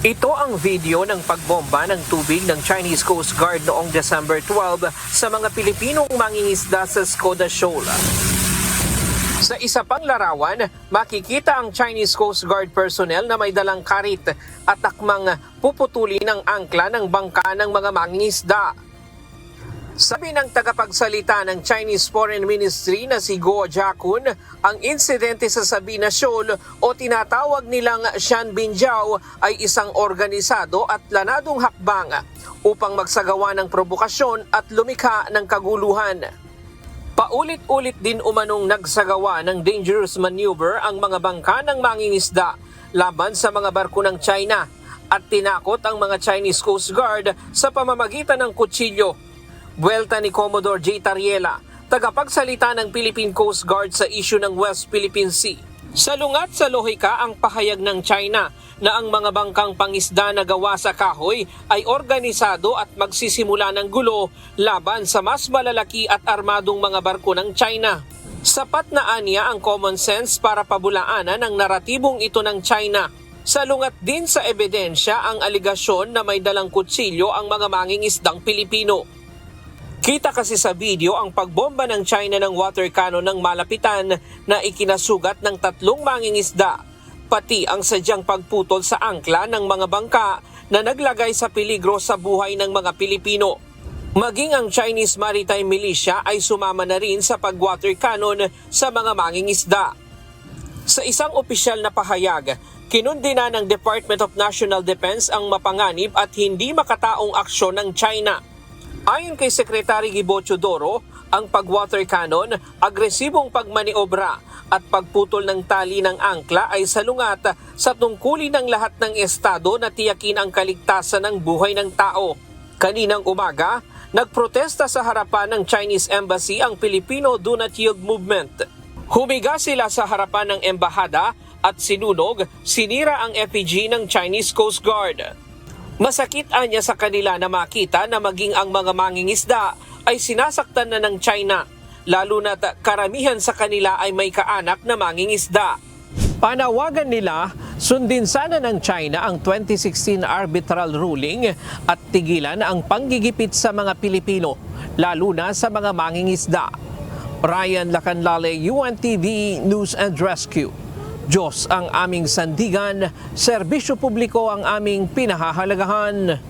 Ito ang video ng pagbomba ng tubig ng Chinese Coast Guard noong December 12 sa mga Pilipinong mangingisda sa Skoda Shoal. Sa isa pang larawan, makikita ang Chinese Coast Guard personnel na may dalang karit at akmang puputuli ng angkla ng bangka ng mga mangingisda. Sabi ng tagapagsalita ng Chinese Foreign Ministry na si Guo Jiakun, ang insidente sa Sabina Shoal o tinatawag nilang Shanbinjiao ay isang organisado at planadong hakbang upang magsagawa ng provokasyon at lumikha ng kaguluhan. Paulit-ulit din umanong nagsagawa ng dangerous maneuver ang mga bangka ng mangingisda laban sa mga barko ng China at tinakot ang mga Chinese Coast Guard sa pamamagitan ng kutsilyo. Buwelta ni Commodore J. Tariela, tagapagsalita ng Philippine Coast Guard sa issue ng West Philippine Sea. Salungat sa lohika ang pahayag ng China na ang mga bangkang pangisda na gawa sa kahoy ay organisado at magsisimula ng gulo laban sa mas malalaki at armadong mga barko ng China. Sapat na aniya ang common sense para pabulaanan ang naratibong ito ng China. Salungat din sa ebidensya ang aligasyon na may dalang kutsilyo ang mga mangingisdang Pilipino. Kita kasi sa video ang pagbomba ng China ng water cannon ng malapitan na ikinasugat ng 3 mangingisda, pati ang sadyang pagputol sa angkla ng mga bangka na naglagay sa peligro sa buhay ng mga Pilipino. Maging ang Chinese Maritime Militia ay sumama na rin sa pag-water cannon sa mga mangingisda. Sa isang opisyal na pahayag, kinundina ng Department of National Defense ang mapanganib at hindi makataong aksyon ng China. Ayon kay Secretary Gibo Chodoro, ang pag-water cannon, agresibong pagmaniobra at pagputol ng tali ng angkla ay salungat sa tungkulin ng lahat ng estado na tiyakin ang kaligtasan ng buhay ng tao. Kaninang umaga, nagprotesta sa harapan ng Chinese Embassy ang Filipino Do Not Yield Movement. Humiga sila sa harapan ng embahada at sinunog, sinira ang effigy ng Chinese Coast Guard. Masakit anya sa kanila na makita na maging ang mga mangingisda ay sinasaktan na ng China, lalo na karamihan sa kanila ay may kaanak na mangingisda. Panawagan nila, sundin sana ng China ang 2016 arbitral ruling at tigilan ang panggigipit sa mga Pilipino, lalo na sa mga mangingisda. Ryan Lacanlale, UNTV News and Rescue. Diyos ang aming sandigan, serbisyo publiko ang aming pinahahalagahan.